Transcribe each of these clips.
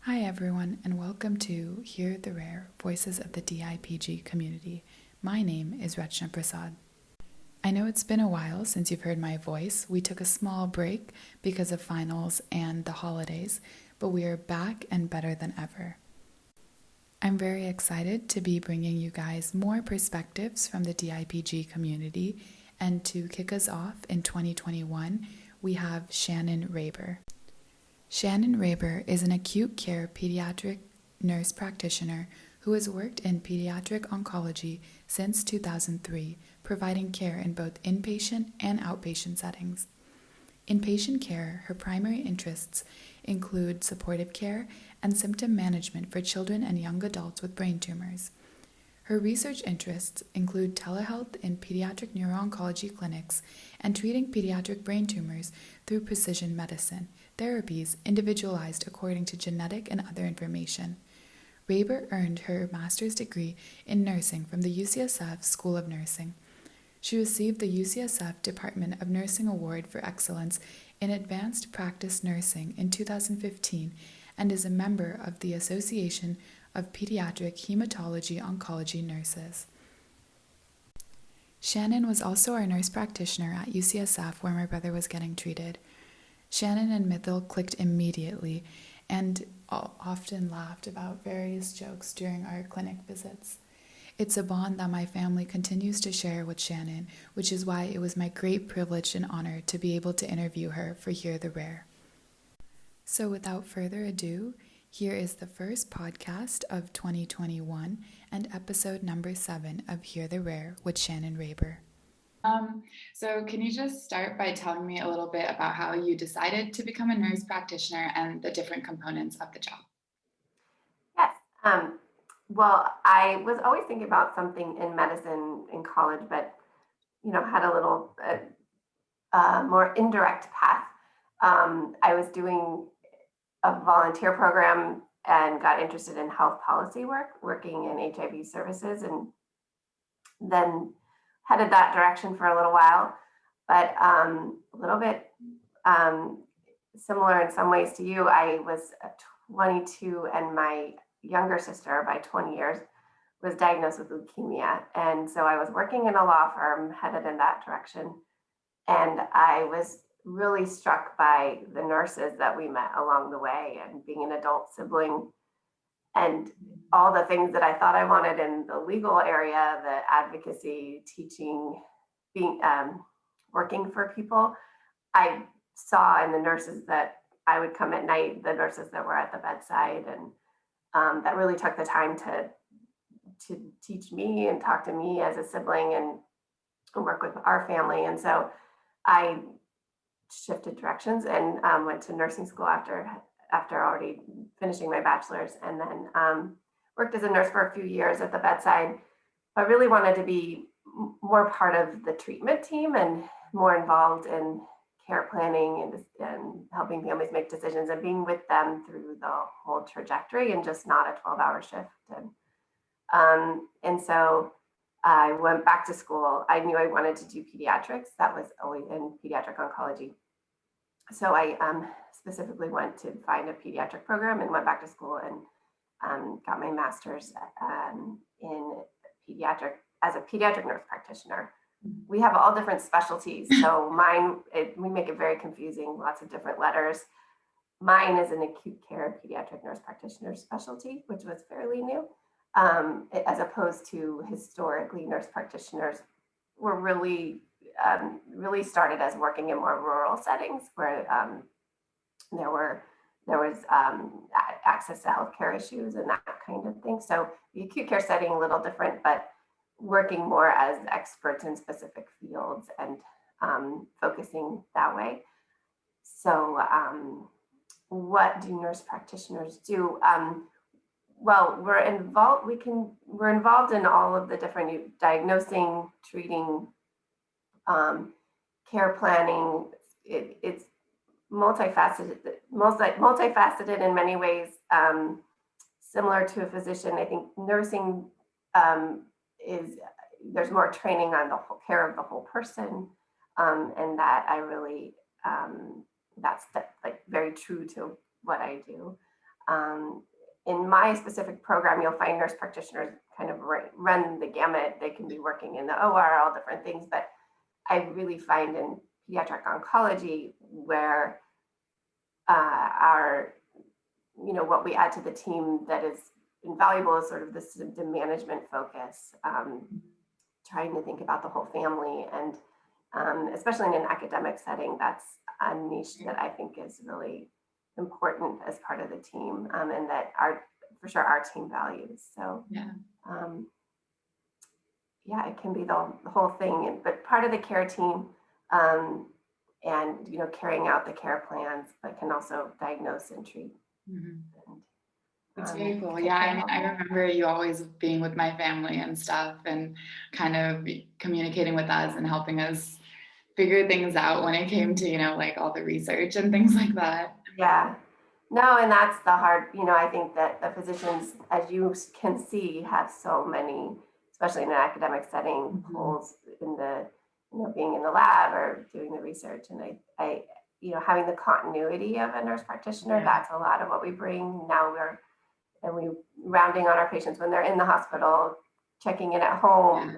Hi everyone, and welcome to Hear the Rare Voices of the DIPG community. My name is Rachna Prasad. I know it's been a while since you've heard my voice. We took a small break because of finals and the holidays, but we are back and better than ever. I'm very excited to be bringing you guys more perspectives from the DIPG community, and to kick us off in 2021, we have Shannon Raber. Shannon Raber is an acute care pediatric nurse practitioner who has worked in pediatric oncology since 2003, providing care in both inpatient and outpatient settings. In patient care, her primary interests include supportive care and symptom management for children and young adults with brain tumors. Her research interests include telehealth in pediatric neuro-oncology clinics and treating pediatric brain tumors through precision medicine, therapies individualized according to genetic and other information. Raber earned her master's degree in nursing from the UCSF School of Nursing. She received the UCSF Department of Nursing Award for Excellence in Advanced Practice Nursing in 2015 and is a member of the Association of Pediatric Hematology Oncology Nurses. Shannon was also our nurse practitioner at UCSF where my brother was getting treated. Shannon and Mithil clicked immediately and often laughed about various jokes during our clinic visits. It's a bond that my family continues to share with Shannon, which is why it was my great privilege and honor to be able to interview her for Hear the Rare. So without further ado, here is the first podcast of 2021 and episode number 7 of Hear the Rare with Shannon Raber. So can you just start by telling me a little bit about how you decided to become a nurse practitioner and the different components of the job? Yes. Well, I was always thinking about something in medicine in college, but had a little more indirect path. I was doing a volunteer program and got interested in health policy work, working in HIV services, and then headed that direction for a little while, but a little bit similar in some ways to you. I was 22 and my younger sister by 20 years was diagnosed with leukemia. And so I was working in a law firm headed in that direction. And I was really struck by the nurses that we met along the way and being an adult sibling and all the things that I thought I wanted in the legal area, the advocacy, teaching, being working for people. I saw in the nurses that I would come at night, the nurses that were at the bedside, and that really took the time to teach me and talk to me as a sibling and work with our family. And so I shifted directions and went to nursing school after already finishing my bachelor's, and then worked as a nurse for a few years at the bedside. I really wanted to be more part of the treatment team and more involved in care planning and helping families make decisions and being with them through the whole trajectory and just not a 12-hour shift. And so I went back to school. I knew I wanted to do pediatrics. That was always in pediatric oncology. So I specifically went to find a pediatric program and went back to school and got my master's in pediatric as a pediatric nurse practitioner. We have all different specialties. So mine, we make it very confusing, lots of different letters. Mine is an acute care pediatric nurse practitioner specialty, which was fairly new, as opposed to historically nurse practitioners were really started as working in more rural settings where there was access to healthcare issues and that kind of thing. So the acute care setting a little different, but working more as experts in specific fields and focusing that way. So what do nurse practitioners do? Well, we're involved in all of the different diagnosing, treating, care planning. It's multifaceted in many ways, similar to a physician. I think nursing there's more training on the whole care of the whole person, and that I really that's like very true to what I do. In my specific program, you'll find nurse practitioners kind of run the gamut. They can be working in the OR, all different things, but I really find in pediatric oncology where what we add to the team that is invaluable is sort of this the management focus, trying to think about the whole family, and especially in an academic setting, that's a niche that I think is really important as part of the team, and that for sure our team values. So it can be the whole thing, but part of the care team, and carrying out the care plans, but can also diagnose and treat. That's very cool. Yeah, I remember you always being with my family and stuff, and kind of communicating with us and helping us figure things out when it came to like all the research and things like that. Yeah. No, and that's the hard, I think that the physicians, as you can see, have so many, especially in an academic setting, holes in the, being in the lab or doing the research. And I having the continuity of a nurse practitioner, that's a lot of what we bring. Now we rounding on our patients when they're in the hospital, checking in at home.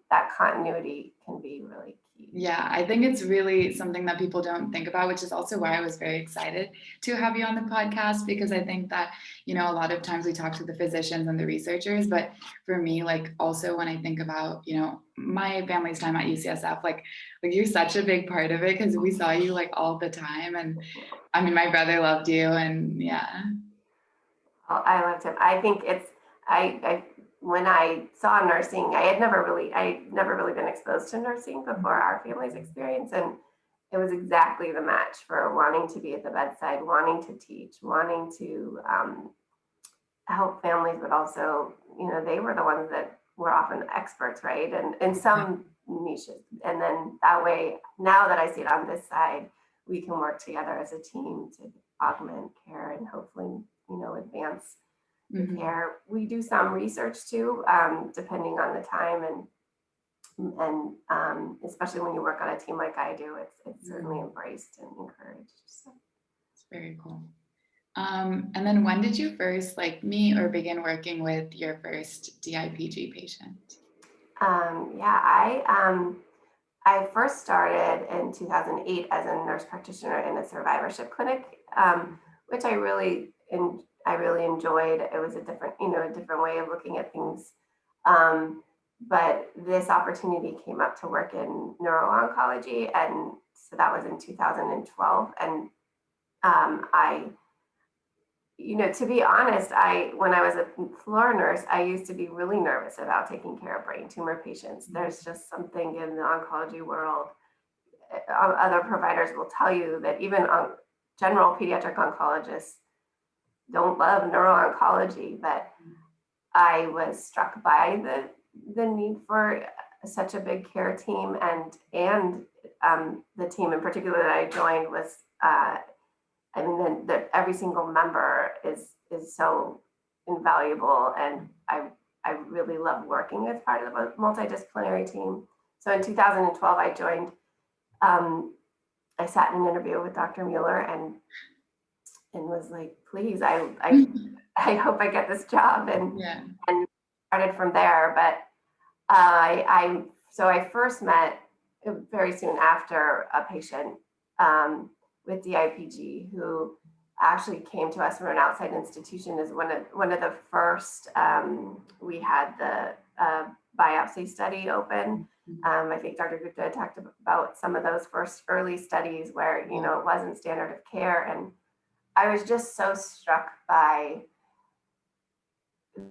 That continuity can be really key. Yeah, I think it's really something that people don't think about, which is also why I was very excited to have you on the podcast, because I think that, a lot of times we talk to the physicians and the researchers, but for me, like also when I think about, my family's time at UCSF, like you're such a big part of it because we saw you like all the time. And I mean, my brother loved you, and Oh, I loved him. I think when I saw nursing, I never really been exposed to nursing before our family's experience. And it was exactly the match for wanting to be at the bedside, wanting to teach, wanting to help families, but also, they were the ones that were often experts, right? And in some niches. And then that way, now that I see it on this side, we can work together as a team to augment care and hopefully, advance the care. We do some research too, depending on the time, and especially when you work on a team like I do, it's certainly embraced and encouraged. So it's very cool. And then when did you first meet or begin working with your first DIPG patient? I first started in 2008 as a nurse practitioner in a survivorship clinic, which I really enjoyed. It was a different way of looking at things. But this opportunity came up to work in neuro-oncology, and so that was in 2012. And to be honest, when I was a floor nurse, I used to be really nervous about taking care of brain tumor patients. There's just something in the oncology world. Other providers will tell you that even general pediatric oncologists don't love neuro-oncology, but I was struck by the need for such a big care team, and the team in particular that I joined was that every single member is so invaluable, and I really love working as part of the multidisciplinary team. So in 2012, I joined. I sat in an interview with Dr. Mueller and was like, please, I hope I get this job, and started from there. But I first met very soon after a patient with DIPG who actually came to us from an outside institution as one of the first. We had the biopsy study open. I think Dr. Gupta talked about some of those first early studies where it wasn't standard of care, and I was just so struck by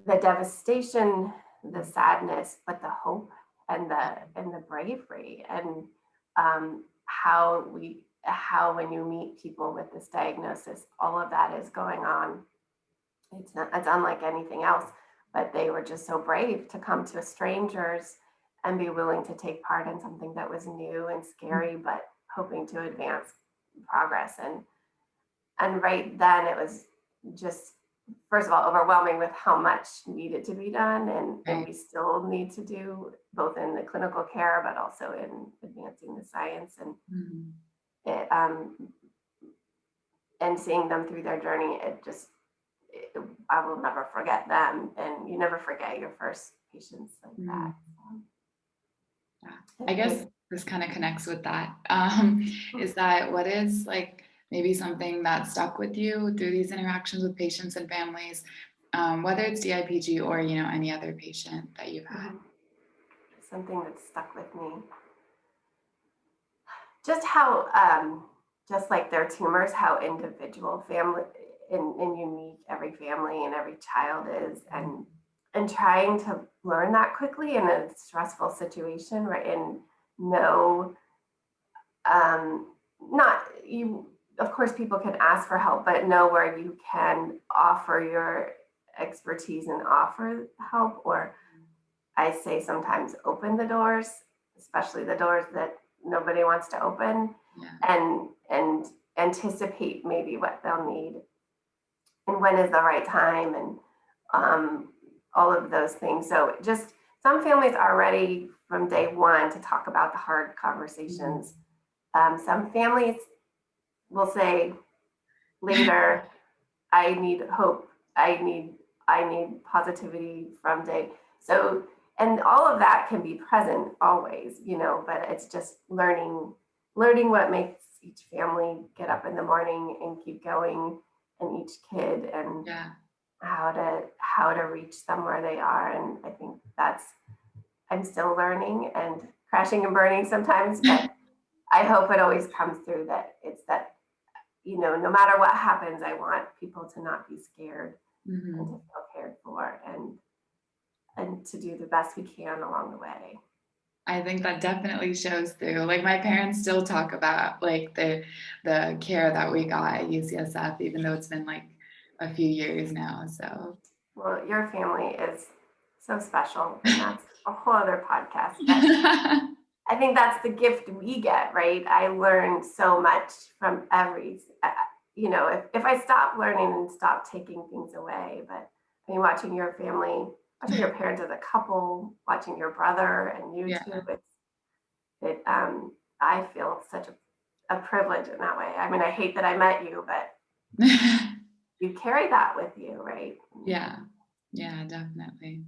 the devastation, the sadness, but the hope and the bravery, and how when you meet people with this diagnosis, all of that is going on. It's unlike anything else, but they were just so brave to come to strangers and be willing to take part in something that was new and scary, but hoping to advance progress. And right then it was just, first of all, overwhelming with how much needed to be done, and we still need to do, both in the clinical care, but also in advancing the science, and seeing them through their journey. It just, I will never forget them. And you never forget your first patients like that. Yeah. I guess this kind of connects with that. Is that what is like maybe something that stuck with you through these interactions with patients and families, whether it's DIPG or, any other patient that you've had? Something that stuck with me. Just how, just like their tumors, how individual family and unique every family and every child is, and trying to learn that quickly in a stressful situation, right? And know, not you, of course, people can ask for help, but know where you can offer your expertise and offer help, or I say sometimes open the doors, especially the doors that nobody wants to open, and anticipate maybe what they'll need and when is the right time, and all of those things. So just some families are ready from day one to talk about the hard conversations. Some families will say later, I need hope. I need positivity from day. So, and all of that can be present always, but it's just learning what makes each family get up in the morning and keep going, and each kid, and how to reach them where they are. And I think I'm still learning and crashing and burning sometimes, but I hope it always comes through that it's that, no matter what happens, I want people to not be scared and to feel cared for, and to do the best we can along the way. I think that definitely shows through. Like my parents still talk about like the care that we got at UCSF, even though it's been like a few years now. So, well, your family is so special, and that's a whole other podcast. But I think that's the gift we get, right? I learn so much from if I stop learning and stop taking things away. But I mean, watching your family, watching your parents as a couple, watching your brother and you too, I feel such a privilege in that way. I mean, I hate that I met you, but you carry that with you, right? Yeah, definitely.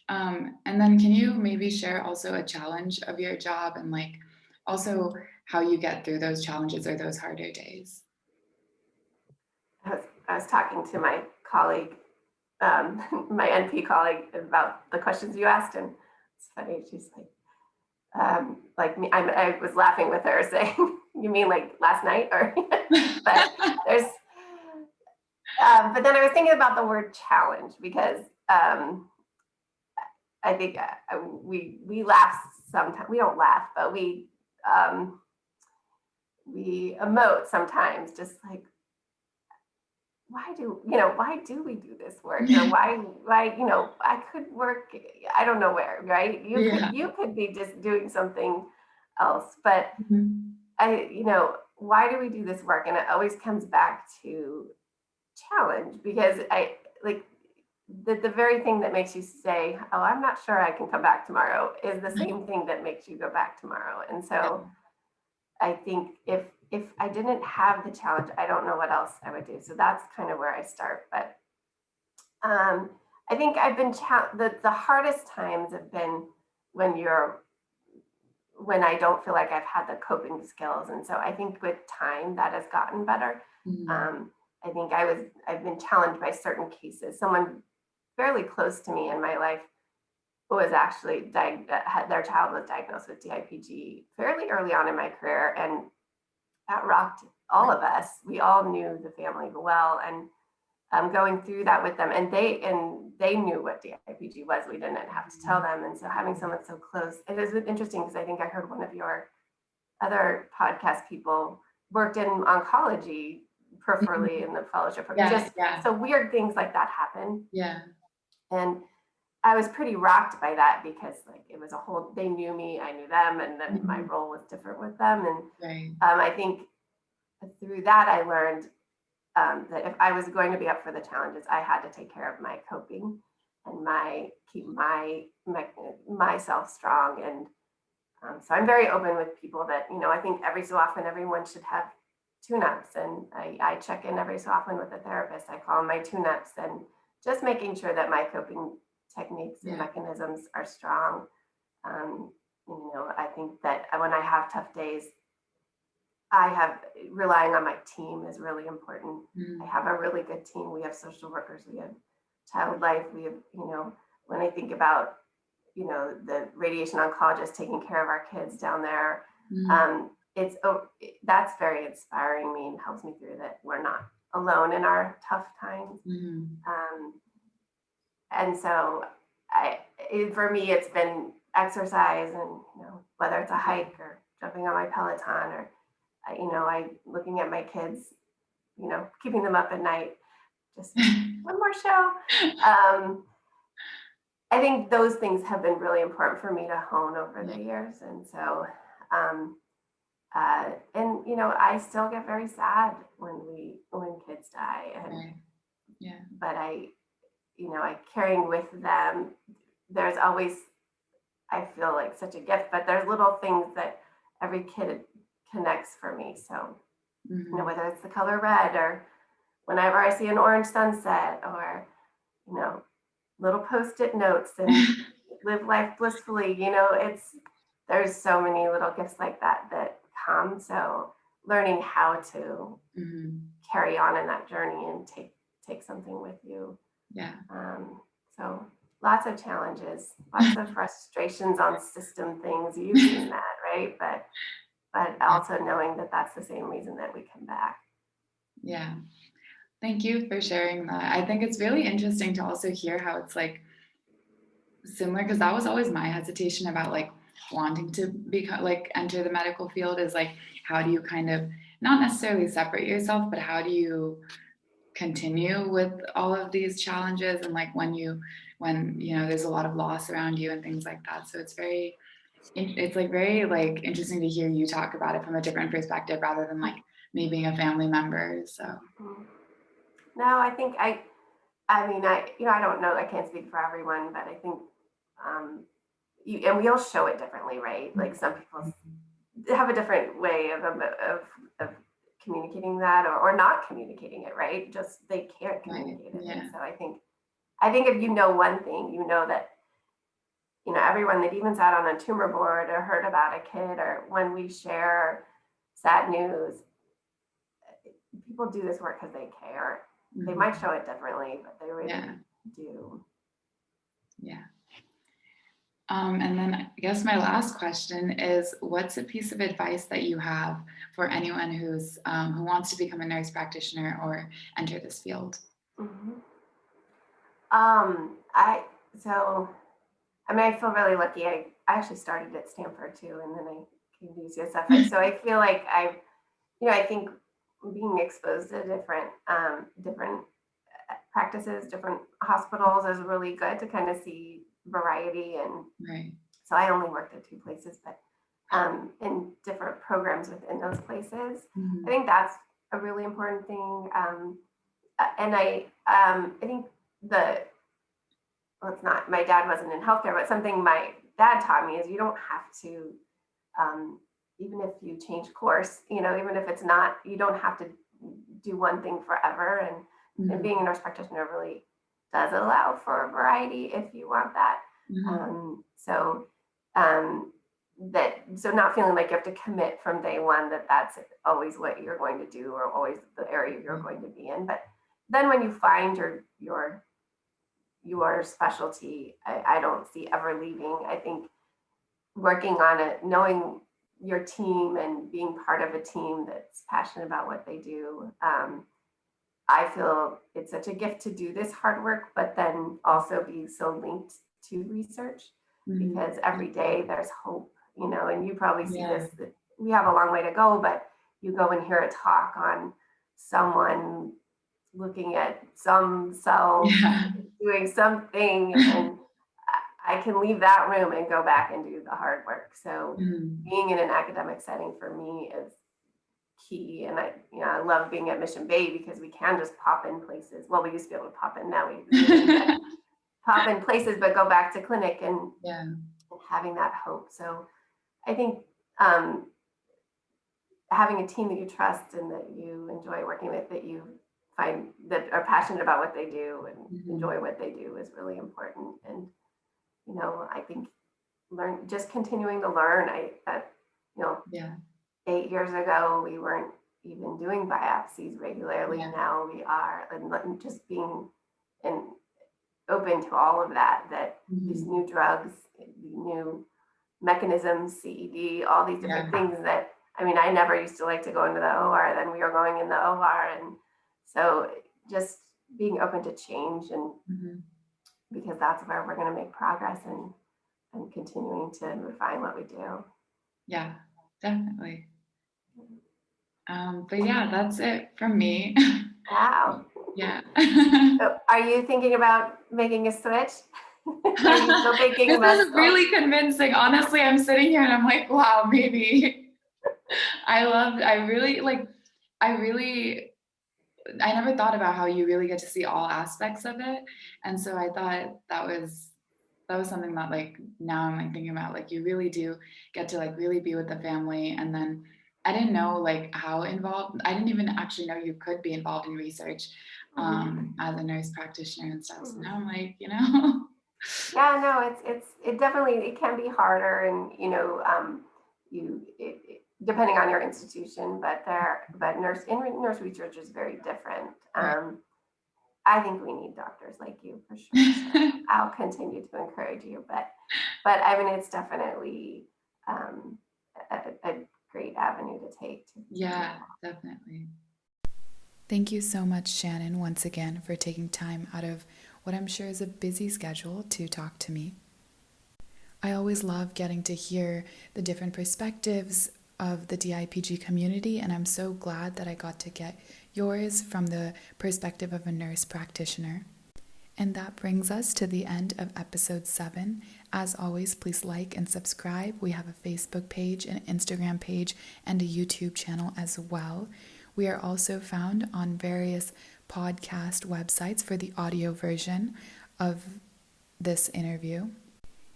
And then can you maybe share also a challenge of your job, and like also how you get through those challenges or those harder days? I was talking to my colleague, my NP colleague, about the questions you asked, and it's funny. She's like me. I was laughing with her, saying, "You mean like last night?" Or, but there's. But then I was thinking about the word challenge, because I think we laugh sometimes. We don't laugh, but we emote sometimes, just like, why do we do this work, or why I could work, I don't know where, right? You could be just doing something else, but why do we do this work? And it always comes back to challenge, because I like the very thing that makes you say, oh, I'm not sure I can come back tomorrow, is the same thing that makes you go back tomorrow. And so I think if I didn't have the challenge, I don't know what else I would do. So that's kind of where I start. But I think I've been the hardest times have been when I don't feel like I've had the coping skills. And so I think with time that has gotten better. I think I've been challenged by certain cases. Someone fairly close to me in my life was actually their child was diagnosed with DIPG fairly early on in my career, and that rocked all of us. We all knew the family well, and going through that with them, and they knew what DIPG was. We didn't have to tell them, and so having someone so close, it is interesting, because I think I heard one of your other podcast people worked in oncology, preferably in the fellowship. So weird things like that happen. And I was pretty rocked by that, because like it was they knew me, I knew them, and then my role was different with them. And I think through that I learned that if I was going to be up for the challenges, I had to take care of my coping and keep myself strong. And so I'm very open with people that, I think every so often everyone should have tune-ups, and I check in every so often with a therapist. I call them my tune-ups, and just making sure that my coping techniques and Yeah. mechanisms are strong. I think that when I have tough days, relying on my team is really important. I Mm. have a really good team. We have social workers, we have child life, we have, when I think about, the radiation oncologist taking care of our kids down there, Mm. that's very inspiring me and helps me through that. We're not alone in our tough times. Mm. Um, and so for me, it's been exercise and, whether it's a hike or jumping on my Peloton or, I looking at my kids, keeping them up at night, just one more show. I think those things have been really important for me to hone over Yeah. the years. And so, I still get very sad when kids die, Right. Yeah. but carrying with them, there's always, I feel like such a gift, but there's little things that every kid connects for me. So, Mm-hmm. whether it's the color red or whenever I see an orange sunset or, little post-it notes and live life blissfully, there's so many little gifts like that come. So learning how to Mm-hmm. carry on in that journey and take something with you. Yeah. So lots of challenges, lots of frustrations on system things. You've seen that, right? But also knowing that that's the same reason that we come back. Yeah. Thank you for sharing that. I think it's really interesting to also hear how it's like similar, because that was always my hesitation about like wanting to become like enter the medical field, is like, how do you kind of not necessarily separate yourself, but how do you continue with all of these challenges, and like when there's a lot of loss around you and things like that. So it's very interesting to hear you talk about it from a different perspective rather than like me being a family member. So no, I think I don't know, I can't speak for everyone, but I think and we all show it differently, right? Like some people have a different way of communicating that or not communicating it, right? Just they can't communicate it. Yeah. And so I think if you know one thing, that everyone that even sat on a tumor board or heard about a kid, or when we share sad news, people do this work because they care. Mm-hmm. They might show it differently, but they really do. Yeah. And then I guess my last question is, what's a piece of advice that you have for anyone who's who wants to become a nurse practitioner or enter this field? Mm-hmm. I feel really lucky. I actually started at Stanford too, and then I came to UCSF. So I feel like I think being exposed to different practices, different hospitals is really good to kind of see variety. And right. So I only worked at 2 places, but in different programs within those places. Mm-hmm. I think that's a really important thing. And I think it's not, my dad wasn't in healthcare, but something my dad taught me is you don't have to, even if you change course, even if it's not, you don't have to do one thing forever. And being a nurse practitioner really does allow for a variety if you want that. Mm-hmm. So not feeling like you have to commit from day one that that's always what you're going to do or always the area you're going to be in. But then when you find your specialty, I don't see ever leaving. I think working on it, knowing your team and being part of a team that's passionate about what they do. I feel it's such a gift to do this hard work, but then also be so linked to research, Mm-hmm. because every day there's hope, and you probably see Yeah. this, that we have a long way to go, but you go and hear a talk on someone looking at some cells doing something, and I can leave that room and go back and do the hard work. So being in an academic setting for me is key. And I love being at Mission Bay because we can just pop in places. Well, we used to be able to pop in, now we pop in places, but go back to clinic and having that hope. So I think having a team that you trust and that you enjoy working with, that you find that are passionate about what they do and Mhm. enjoy what they do is really important. And, I think just continuing to learn. You know, Yeah. 8 years ago, we weren't even doing biopsies regularly. Yeah. Now we are, and just being and open to all of that these Mhm. new drugs, the new mechanisms, CED, all these Yeah. different things that, I never used to like to go into the OR, then we were going in the OR. And so just being open to change, and Mhm. because that's where we're going to make progress, and continuing to refine what we do. Yeah, definitely. But yeah, that's it from me. Wow. Yeah. So are you thinking about making a switch? Are you still thinking This med is school? really convincing. Honestly, I'm sitting here and I'm like, wow, maybe. I really, I never thought about how you really get to see all aspects of it. And so I thought that was something that like now I'm like thinking about, like you really do get to like really be with the family. And then I didn't know like how involved, I didn't even actually know you could be involved in research as a nurse practitioner and stuff. So now I'm like, Yeah, no, it definitely, it can be harder, and depending on your institution, but nurse research is very different. Right. I think we need doctors like you for sure. So I'll continue to encourage you, but it's definitely a great avenue to take to do. Yeah, definitely. Thank you so much, Shannon, once again for taking time out of what I'm sure is a busy schedule to talk to me. I always love getting to hear the different perspectives of the DIPG community, and I'm so glad that I got to get yours from the perspective of a nurse practitioner. And that brings us to the end of episode 7. As always, please like and subscribe. We have a Facebook page, an Instagram page, and a YouTube channel as well. We are also found on various podcast websites for the audio version of this interview.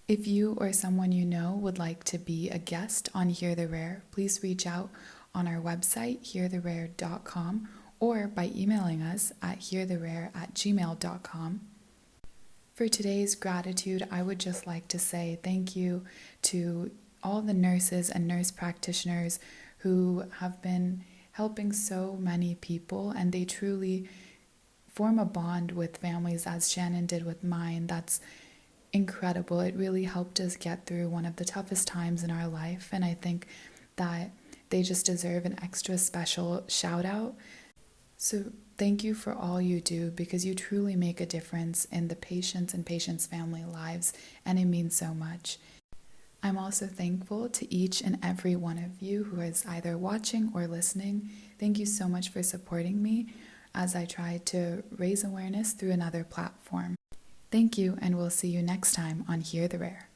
If you or someone you know would like to be a guest on Hear the Rare, please reach out on our website, heartherare.com, or by emailing us at heartherare@gmail.com. For today's gratitude, I would just like to say thank you to all the nurses and nurse practitioners who have been helping so many people, and they truly form a bond with families, as Shannon did with mine. That's incredible. It really helped us get through one of the toughest times in our life, and I think that they just deserve an extra special shout out. So thank you for all you do, because you truly make a difference in the patients and patients' family lives, and it means so much. I'm also thankful to each and every one of you who is either watching or listening. Thank you so much for supporting me as I try to raise awareness through another platform. Thank you, and we'll see you next time on Hear the Rare.